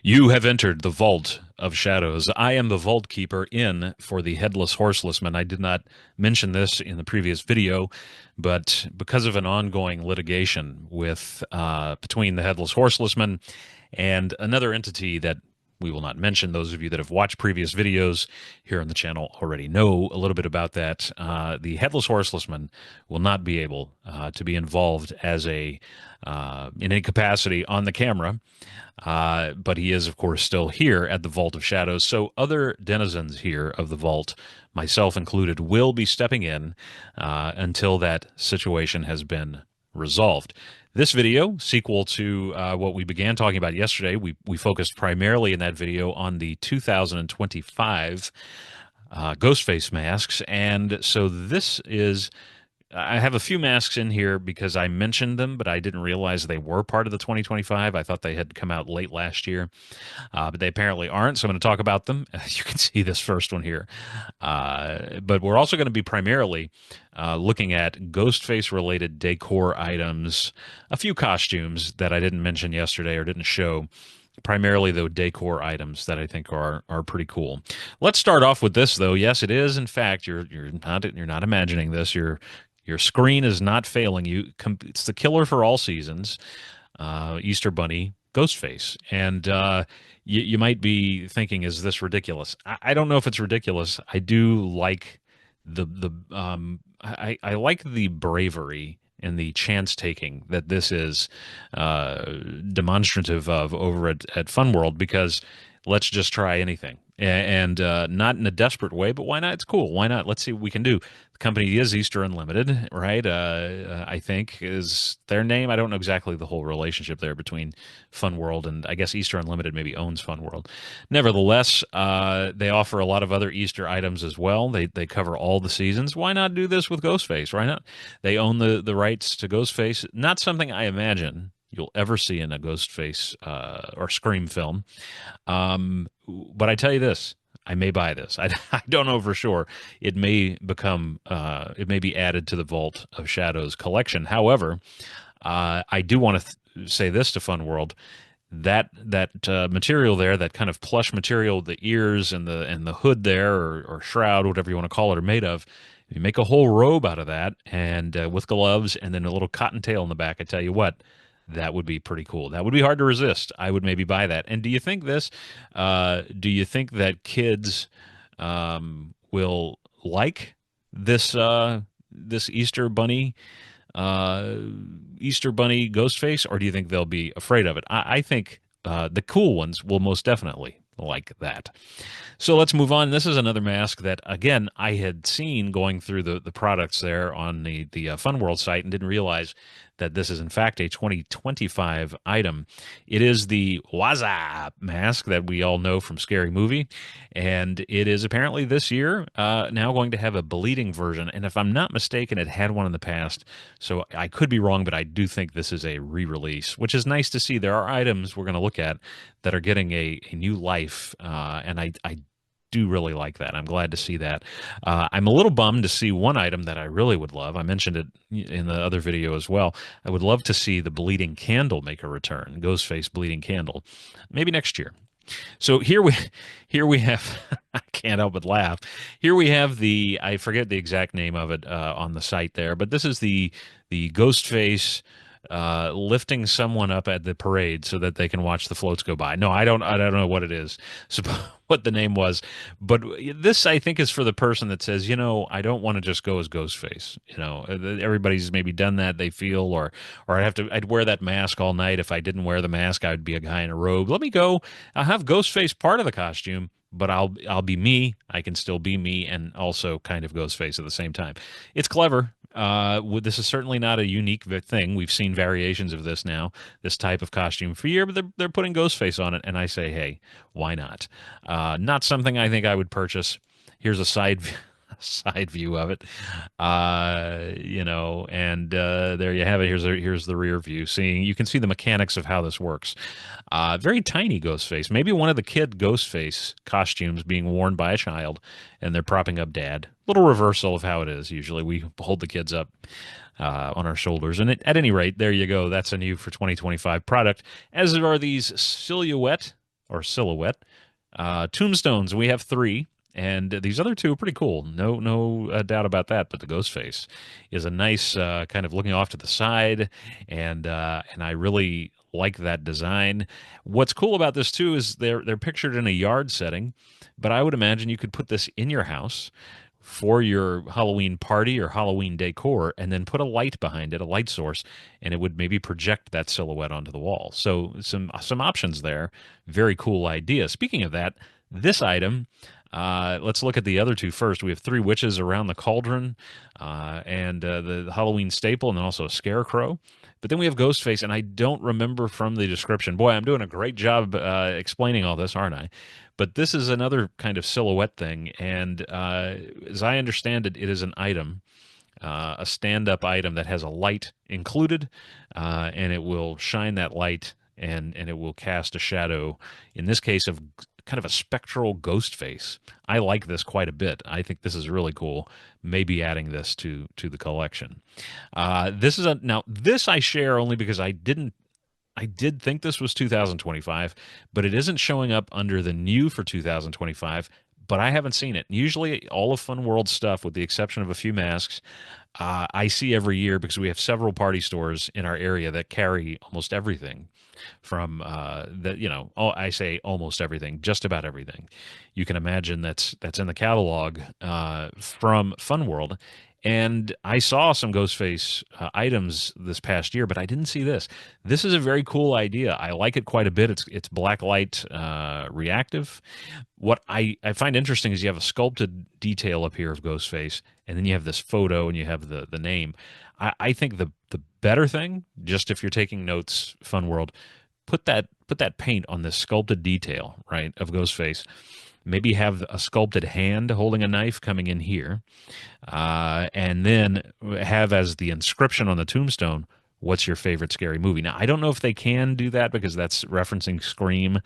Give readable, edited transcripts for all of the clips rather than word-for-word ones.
You have entered the Vault of Shadows. I am the Vault Keeper in for the Headless Horselessman. I did not mention this in the previous video, but because of an ongoing litigation with between the Headless Horselessman and another entity that we will not mention, those of you that have watched previous videos here on the channel already know a little bit about that. The Headless Horselessman will not be able to be involved as in any capacity on the camera. But he is, of course, still here at the Vault of Shadows. So other denizens here of the vault, myself included, will be stepping in until that situation has been resolved. This video, sequel to what we began talking about yesterday, we focused primarily in that video on the 2025 GhostFace masks. And so this is I have a few masks in here because I mentioned them, but I didn't realize they were part of the 2025. I thought they had come out late last year, but they apparently aren't. So I'm going to talk about them. You can see this first one here. But we're also going to be primarily looking at Ghostface related decor items, a few costumes that I didn't mention yesterday or didn't show. Primarily, though, decor items that I think are pretty cool. Let's start off with this, though. Yes, it is. In fact, you're not imagining this. Your screen is not failing you. It's the killer for all seasons, Easter Bunny Ghostface. And you might be thinking, is this ridiculous? I don't know if it's ridiculous. I do like I like the bravery and the chance taking that this is demonstrative of over at Fun World, because let's just try anything. And not in a desperate way, but why not? It's cool. Why not? Let's see what we can do. The company is Easter Unlimited, right? I think is their name. I don't know exactly the whole relationship there between Fun World and I guess Easter Unlimited maybe owns Fun World. Nevertheless, they offer a lot of other Easter items as well. They cover all the seasons. Why not do this with Ghostface? Why not? They own the rights to Ghostface. Not something I imagine you'll ever see in a Ghostface or Scream film. But I tell you this, I may buy this. I don't know for sure. It may be added to the Vault of Shadows collection. However, I do want to say this to Fun World. That material there, that kind of plush material, the ears and the hood there, or shroud, whatever you want to call it, are made of. You make a whole robe out of that, and with gloves, and then a little cottontail in the back. I tell you what, that would be pretty cool. That would be hard to resist. I would maybe buy that. And do you think this? Do you think that kids will like this uh, Easter Bunny Ghostface, or do you think they'll be afraid of it? I think the cool ones will most definitely like that. So let's move on. This is another mask that, again, I had seen going through the products there on the Fun World site and didn't realize that this is, in fact, a 2025 item. It is the Waza mask that we all know from Scary Movie, and it is apparently this year now going to have a bleeding version. And if I'm not mistaken, it had one in the past, so I could be wrong, but I do think this is a re-release, which is nice to see. There are items we're going to look at that are getting a new life, and I do really like that. I'm glad to see that. I'm a little bummed to see one item that I really would love. I mentioned it in the other video as well. I would love to see the bleeding candle make a return, Ghostface bleeding candle, maybe next year. So here we have I can't help but laugh. Here we have I forget the exact name of it on the site there, but this is the Ghostface lifting someone up at the parade so that they can watch the floats go by. No, I don't know what it is. So what the name was, but this I think is for the person that says, I don't want to just go as Ghostface. Everybody's maybe done that. They feel, or I'd wear that mask all night. If I didn't wear the mask, I would be a guy in a robe. Let me go. I'll have Ghostface part of the costume, but I'll be me. I can still be me and also kind of Ghostface at the same time. It's clever. This is certainly not a unique thing. We've seen variations of this now, this type of costume for years, but they're putting Ghostface on it, and I say, hey, why not? Not something I think I would purchase. Here's a side view of it, and there you have it. Here's the rear view. You can see the mechanics of how this works. Very tiny Ghostface, maybe one of the kid Ghostface costumes being worn by a child, and they're propping up Dad. Little reversal of how it is. Usually, we hold the kids up on our shoulders, and at any rate, there you go. That's a new for 2025 product. As are these silhouette or silhouette. Tombstones, we have three. And these other two are pretty cool. No doubt about that. But the ghost face is a nice kind of looking off to the side, and I really like that design. What's cool about this too is they're pictured in a yard setting, but I would imagine you could put this in your house for your Halloween party or Halloween decor, and then put a light behind it, a light source, and it would maybe project that silhouette onto the wall. So some options there. Very cool idea. Speaking of that, this item. Let's look at the other two first. We have three witches around the cauldron, and the Halloween staple, and then also a scarecrow. But then we have Ghostface, and I don't remember from the description. Boy, I'm doing a great job explaining all this, aren't I? But this is another kind of silhouette thing, and as I understand it, it is an item, a stand-up item that has a light included, and it will shine that light, and it will cast a shadow. In this case, of kind of a spectral ghost face. I like this quite a bit. I think this is really cool. Maybe adding this to the collection. This is a now this I share only because I did think this was 2025, but it isn't showing up under the new for 2025. But I haven't seen it. Usually, all of Fun World stuff, with the exception of a few masks, I see every year because we have several party stores in our area that carry almost everything from I say almost everything, just about everything you can imagine that's in the catalog from Fun World. And I saw some Ghostface items this past year, but I didn't see this. This is a very cool idea. I like it quite a bit. It's black light reactive. What I find interesting is you have a sculpted detail up here of Ghostface, and then you have this photo, and you have the name. I think the better thing, just if you're taking notes, Fun World, put that paint on this sculpted detail, right, of Ghostface. Maybe have a sculpted hand holding a knife coming in here, and then have as the inscription on the tombstone, "What's your favorite scary movie?" Now, I don't know if they can do that because that's referencing Scream,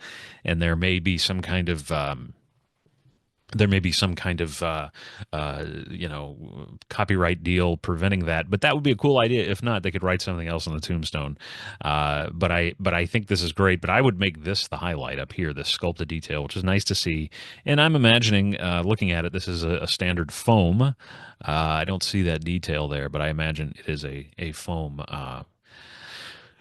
and there may be some kind of copyright deal preventing that, but that would be a cool idea. If not, they could write something else on the tombstone. But I think this is great. But I would make this the highlight up here, this sculpted detail, which is nice to see. And I'm imagining, looking at it, this is a standard foam. I don't see that detail there, but I imagine it is a foam.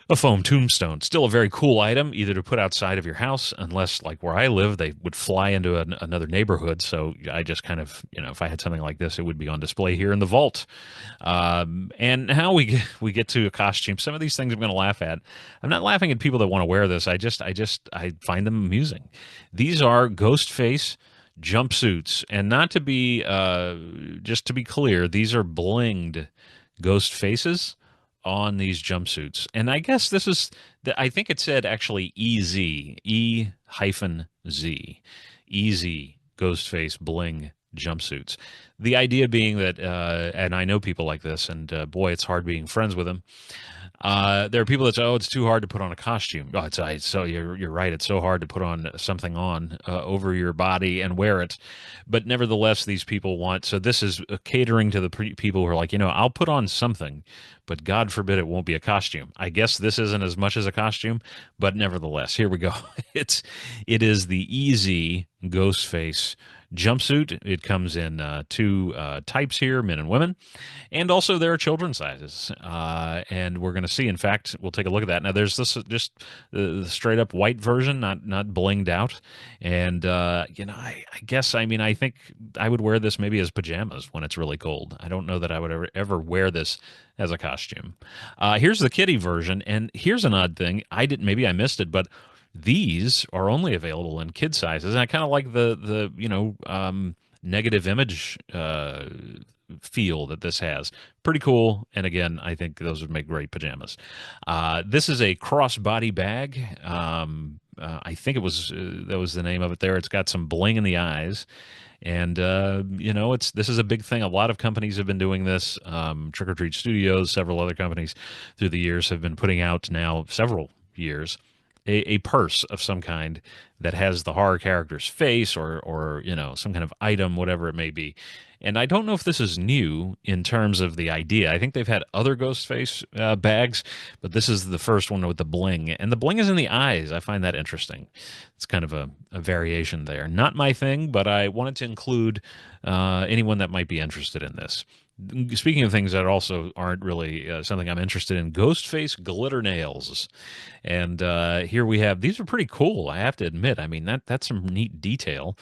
A foam tombstone. Still a very cool item, either to put outside of your house, unless, like where I live, they would fly into another neighborhood. So I just kind of, if I had something like this, it would be on display here in the vault. And how we get to a costume. Some of these things I'm going to laugh at. I'm not laughing at people that want to wear this. I find them amusing. These are ghost face jumpsuits, and not to be just to be clear, these are blinged ghost faces on these jumpsuits. And I guess this is, I think it said actually EZ, E hyphen Z, EZ Ghostface Bling jumpsuits. The idea being that, and I know people like this, and boy, it's hard being friends with them. There are people that say, "Oh, it's too hard to put on a costume." Oh, so you're right. It's so hard to put on something on over your body and wear it. But nevertheless, these people want. So this is catering to the people who are like, I'll put on something, but God forbid it won't be a costume. I guess this isn't as much as a costume, but nevertheless, here we go. It is the easy Ghostface jumpsuit. It comes in two types here, men and women, and also there are children's sizes. And we're going to see. In fact, we'll take a look at that. Now, there's this just the straight up white version, not blinged out. And I guess I think I would wear this maybe as pajamas when it's really cold. I don't know that I would ever wear this as a costume. Here's the kitty version, and here's an odd thing. Maybe I missed it, but these are only available in kid sizes, and I kind of like the negative image feel that this has. Pretty cool, and again, I think those would make great pajamas. This is a crossbody bag. I think that was the name of it there. It's got some bling in the eyes. And this is a big thing. A lot of companies have been doing this. Trick or Treat Studios, several other companies through the years have been putting out now several years a purse of some kind that has the horror character's face or some kind of item, whatever it may be. And I don't know if this is new in terms of the idea. I think they've had other Ghostface bags, but this is the first one with the bling. And the bling is in the eyes. I find that interesting. It's kind of a variation there. Not my thing, but I wanted to include anyone that might be interested in this. Speaking of things that also aren't really something I'm interested in, Ghostface glitter nails. And here we have, these are pretty cool, I have to admit. I mean, that's some neat detail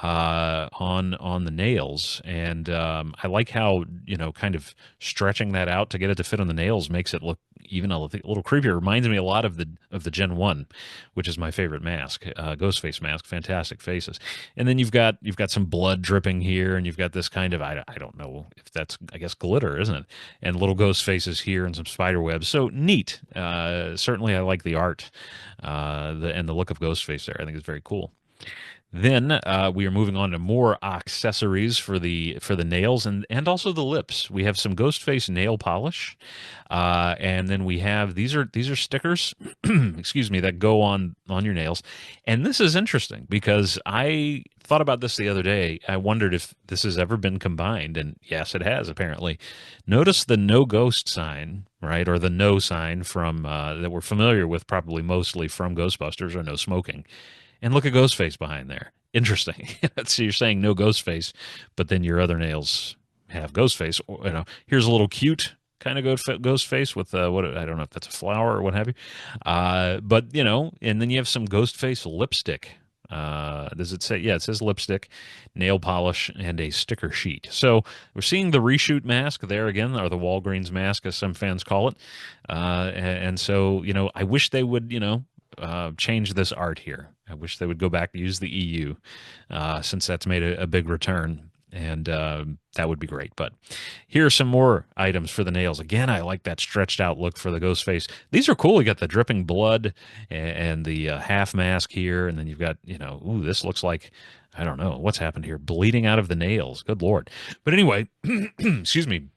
on the nails. And I like how, kind of stretching that out to get it to fit on the nails makes it look even a little creepier. It reminds me a lot of the Gen 1, which is my favorite mask, Ghostface mask. Fantastic faces. And then you've got some blood dripping here, and you've got this kind of, I don't know if that's, I guess, glitter, isn't it? And little ghost faces here and some spider webs. So neat. Certainly I like the art and the look of Ghostface there. I think it's very cool. Then we are moving on to more accessories for the nails and also the lips. We have some Ghostface nail polish, and then we have these are stickers, excuse me, that go on your nails. And this is interesting because I thought about this the other day. I wondered if this has ever been combined, and yes, it has apparently. Notice the no ghost sign, right, or the no sign from that we're familiar with, probably mostly from Ghostbusters, or no smoking. And look at Ghostface behind there. Interesting. So you're saying no Ghostface, but then your other nails have Ghostface. Here's a little cute kind of Ghostface with what, I don't know if that's a flower or what have you. But and then you have some Ghostface lipstick. Does it say? Yeah, it says lipstick, nail polish, and a sticker sheet. So we're seeing the reshoot mask there again, or the Walgreens mask, as some fans call it. And so I wish they would change this art here. I wish they would go back and use the EU, since that's made a big return, and that would be great. But here are some more items for the nails. Again, I like that stretched out look for the ghost face. These are cool. You got the dripping blood and the half mask here, and then you've got, ooh, this looks like, I don't know what's happened here, bleeding out of the nails. Good Lord. But anyway, excuse me.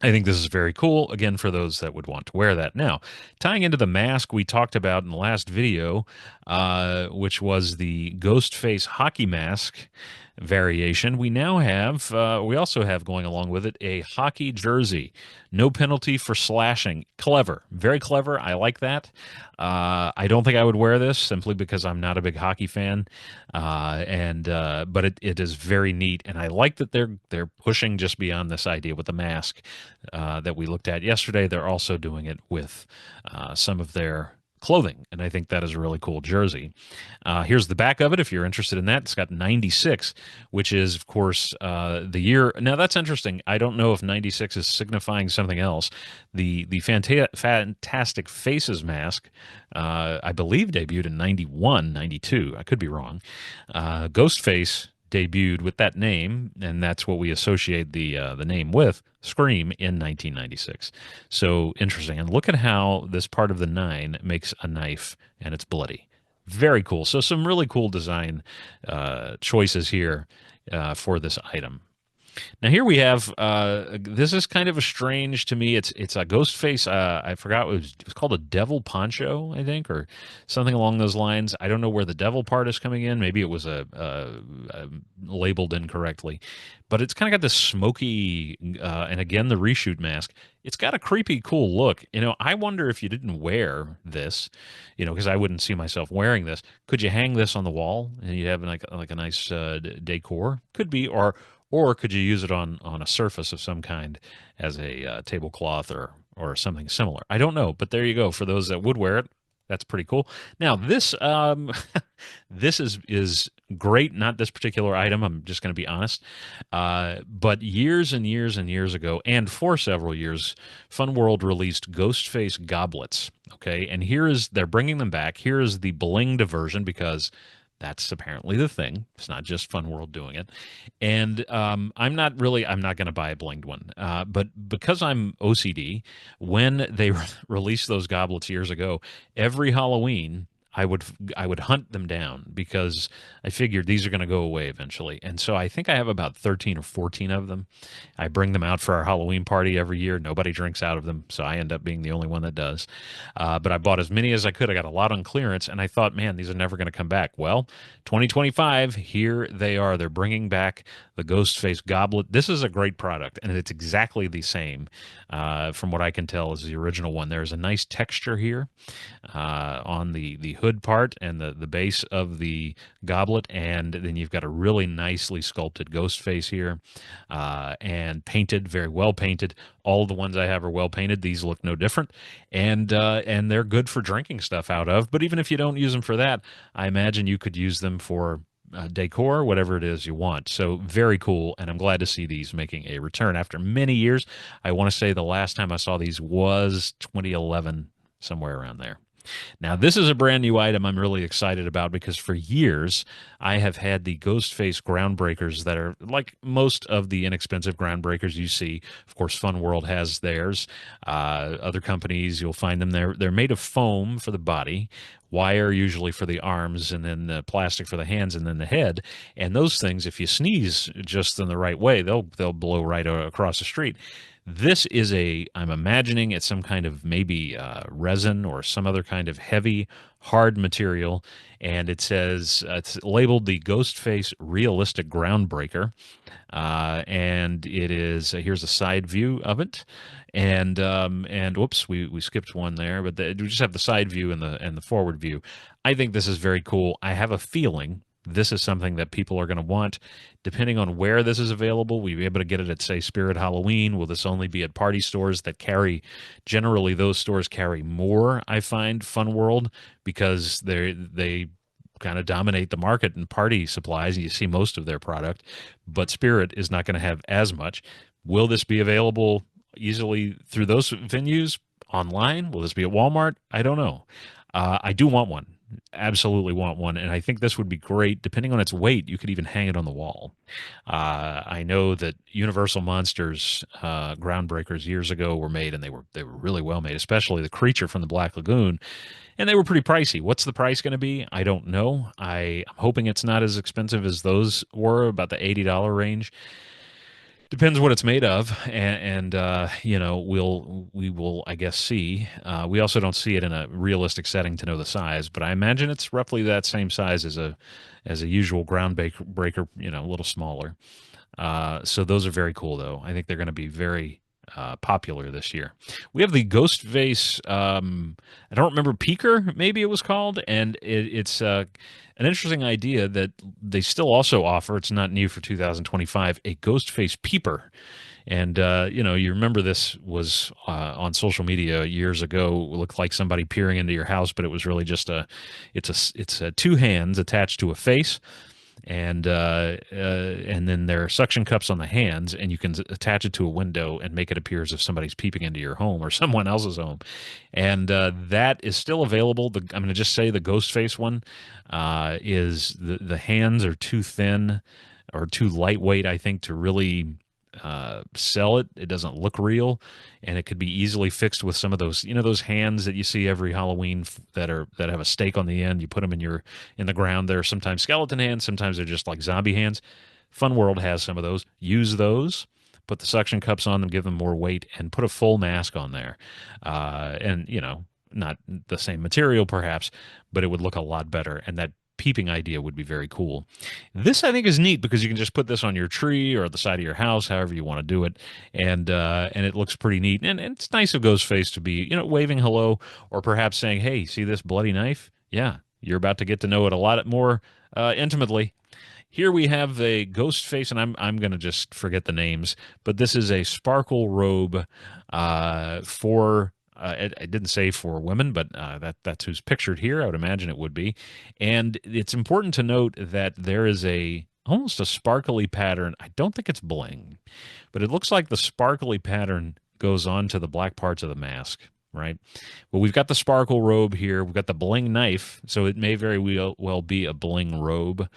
I think this is very cool, again, for those that would want to wear that. Now, tying into the mask we talked about in the last video, which was the Ghostface hockey mask variation, we also have going along with it a hockey jersey. No penalty for slashing. Clever. Very clever. I like that. I don't think I would wear this simply because I'm not a big hockey fan. But it is very neat, and I like that they're pushing just beyond this idea with the mask that we looked at yesterday. They're also doing it with some of their clothing, and I think that is a really cool jersey. Here's the back of it if you're interested in that. It's got 96, which is, of course, the year. Now, that's interesting. I don't know if 96 is signifying something else. The Fantastic Faces mask, I believe, debuted in 91, 92. I could be wrong. Ghostface debuted with that name, and that's what we associate the name with, Scream, in 1996. So interesting. And look at how this part of the 9 makes a knife, and it's bloody. Very cool. So some really cool design choices here for this item. Now here we have this is kind of a strange to me. It's a ghost face. I forgot it was called a devil poncho, I think, or something along those lines. I don't know where the devil part is coming in. Maybe it was a labeled incorrectly, but it's kind of got this smoky and again the reshoot mask. It's got a creepy, cool look. I wonder if you didn't wear this, because I wouldn't see myself wearing this. Could you hang this on the wall and you have like a nice decor? Could be, or could you use it on a surface of some kind as a tablecloth or something similar? I don't know, but there you go. For those that would wear it, that's pretty cool. Now this this is great. Not this particular item. I'm just going to be honest. But years and years and years ago, and for several years, Fun World released Ghostface goblets. Okay, and they're bringing them back. Here is the blinged version because that's apparently the thing. It's not just Fun World doing it. And I'm not going to buy a blinged one. But because I'm OCD, when they released those goblets years ago, every Halloween, I would I would hunt them down because I figured these are going to go away eventually. And so I think I have about 13 or 14 of them. I bring them out for our Halloween party every year. Nobody drinks out of them, so I end up being the only one that does. But I bought as many as I could. I got a lot on clearance, and I thought, man, these are never going to come back. Well, 2025, here they are. They're bringing back the Ghostface goblet. This is a great product, and it's exactly the same, from what I can tell, as the original one. There's a nice texture here on the hood part and the base of the goblet, and then you've got a really nicely sculpted ghost face here, and painted, very well painted. All the ones I have are well painted. These look no different, and they're good for drinking stuff out of. But even if you don't use them for that, I imagine you could use them for decor, whatever it is you want. So very cool, and I'm glad to see these making a return after many years. I want to say the last time I saw these was 2011, somewhere around there. Now, this is a brand new item I'm really excited about because for years I have had the Ghostface groundbreakers that are like most of the inexpensive groundbreakers you see. Of course, Fun World has theirs. Other companies, you'll find them there. They're made of foam for the body, wire usually for the arms, and then the plastic for the hands, and then the head. And those things, if you sneeze just in the right way, they'll blow right across the street. This is I'm imagining it's some kind of maybe resin or some other kind of heavy, hard material. And it says it's labeled the Ghostface Realistic Groundbreaker. And it is, here's a side view of it. And whoops, we skipped one there, but we just have the side view and the forward view. I think this is very cool. I have a feeling this is something that people are going to want. Depending on where this is available, we'll be able to get it at, say, Spirit Halloween. Will this only be at party stores that carry, generally those stores carry more, I find, Fun World, because they kind of dominate the market in party supplies, and you see most of their product, but Spirit is not going to have as much. Will this be available easily through those venues online? Will this be at Walmart? I don't know. I do want one. Absolutely want one, and I think this would be great. Depending on its weight, you could even hang it on the wall. I know that Universal Monsters groundbreakers years ago were made, and they were really well made, especially the creature from the Black Lagoon, and they were pretty pricey. What's the price going to be? I don't know. I'm hoping it's not as expensive as those were, about the $80 range. Depends what it's made of, and you know, we will, I guess, see. We also don't see it in a realistic setting to know the size, but I imagine it's roughly that same size as a usual breaker, you know, a little smaller. So those are very cool, though. I think they're going to be very popular this year. We have the Ghostface. I don't remember, Peeker, maybe it was called, and it's an interesting idea that they still also offer. It's not new for 2025. A Ghostface peeper. And you know, you remember this was on social media years ago. It looked like somebody peering into your house, but it was really just it's two hands attached to a face, and then there are suction cups on the hands, and you can attach it to a window and make it appear as if somebody's peeping into your home or someone else's home. And that is still available. I'm going to just say the Ghostface one is the hands are too thin or too lightweight, I think, to really sell it. It doesn't look real, and it could be easily fixed with some of those, you know, those hands that you see every Halloween that have a stake on the end. You put them in the ground. They're sometimes skeleton hands, sometimes they're just like zombie hands. Fun World has some of those. Use those. Put the suction cups on them, give them more weight, and put a full mask on there. And you know, not the same material perhaps, but it would look a lot better. And that peeping idea would be very cool. This, I think, is neat because you can just put this on your tree or the side of your house, however you want to do it, and it looks pretty neat. And it's nice of Ghostface to be, you know, waving hello, or perhaps saying, "Hey, see this bloody knife? Yeah, you're about to get to know it a lot more intimately." Here we have a Ghostface, and I'm going to just forget the names, but this is a sparkle robe for. It didn't say for women, but that's who's pictured here. I would imagine it would be. And it's important to note that there is almost a sparkly pattern. I don't think it's bling, but it looks like the sparkly pattern goes on to the black parts of the mask, right? Well, we've got the sparkle robe here. We've got the bling knife, so it may very well be a bling robe.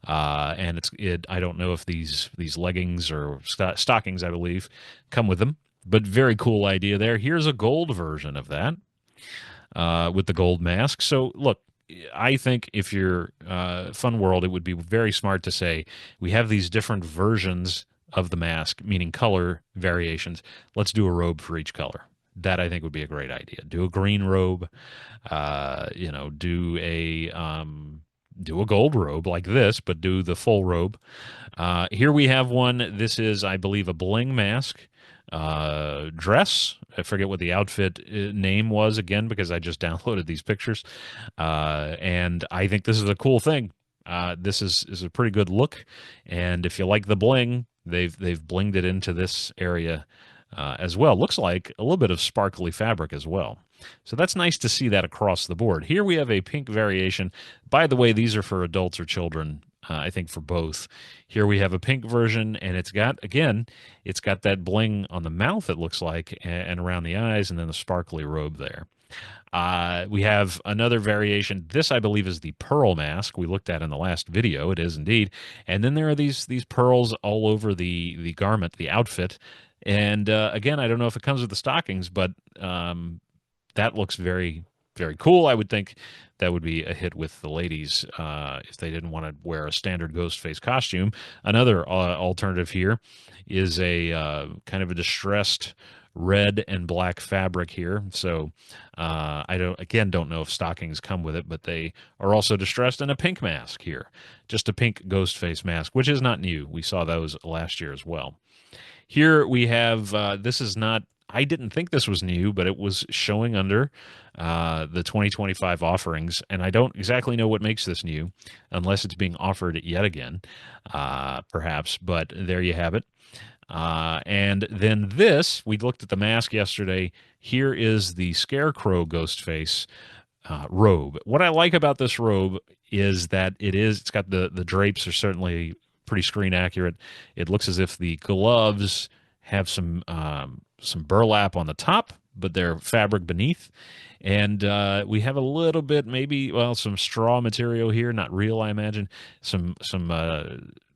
And I don't know if these leggings or stockings, I believe, come with them. But very cool idea there. Here's a gold version of that with the gold mask. So look, I think if you're Fun World, it would be very smart to say we have these different versions of the mask, meaning color variations. Let's do a robe for each color. That I think would be a great idea. Do a green robe, do a gold robe like this, but do the full robe. Here we have one. This is, I believe, a bling mask dress. I forget what the outfit name was again because I just downloaded these pictures, and I think this is a cool thing. This is a pretty good look, and if you like the bling, they've blinged it into this area as well. Looks like a little bit of sparkly fabric as well. So that's nice to see that across the board. Here we have a pink variation. By the way, these are for adults or children. I think for both. Here we have a pink version, and it's got, again, it's got that bling on the mouth, it looks like, and around the eyes, and then the sparkly robe there. We have another variation. This, I believe, is the pearl mask we looked at in the last video. It is indeed. And then there are these pearls all over the garment, the outfit. And again, I don't know if it comes with the stockings, but that looks very, very cool. I would think that would be a hit with the ladies if they didn't want to wear a standard Ghostface costume. Another alternative here is a kind of a distressed red and black fabric here. So I don't know if stockings come with it, but they are also distressed, and a pink mask here. Just a pink Ghostface mask, which is not new. We saw those last year as well. Here we have, this is not, I didn't think this was new, but it was showing under the 2025 offerings, and I don't exactly know what makes this new, unless it's being offered yet again, perhaps, but there you have it. And then this, we looked at the mask yesterday. Here is the Scarecrow Ghostface robe. What I like about this robe is that it's got the drapes are certainly pretty screen accurate. It looks as if the gloves have some burlap on the top, but they're fabric beneath. And we have a little bit, maybe, well, some straw material here, not real, I imagine. Some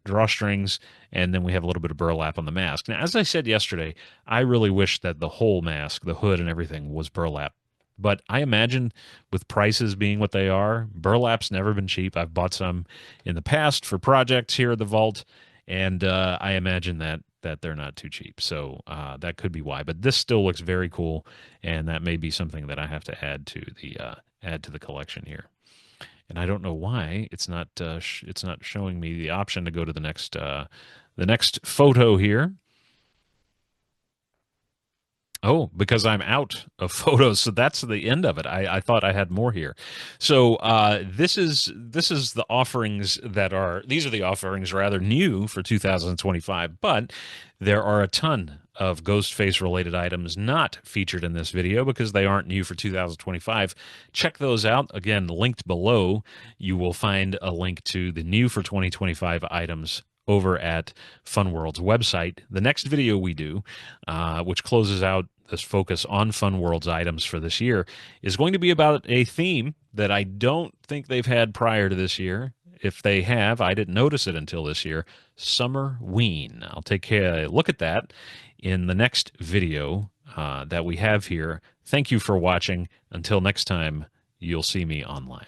drawstrings, and then we have a little bit of burlap on the mask. Now, as I said yesterday, I really wish that the whole mask, the hood and everything, was burlap. But I imagine with prices being what they are, burlap's never been cheap. I've bought some in the past for projects here at the vault, and I imagine that they're not too cheap. So that could be why. But this still looks very cool, and that may be something that I have to add to the collection here. And I don't know why it's not showing me the option to go to the next photo here. Oh, because I'm out of photos, so that's the end of it. I thought I had more here. So this is the offerings these are the offerings rather new for 2025, but there are a ton of Ghostface related items not featured in this video because they aren't new for 2025. Check those out. Again, linked below, you will find a link to the new for 2025 items over at Funworld's website. The next video we do, which closes out this focus on Funworld's items for this year, is going to be about a theme that I don't think they've had prior to this year. If they have, I didn't notice it until this year. Summerween. I'll take a look at that in the next video that we have here. Thank you for watching. Until next time, you'll see me online.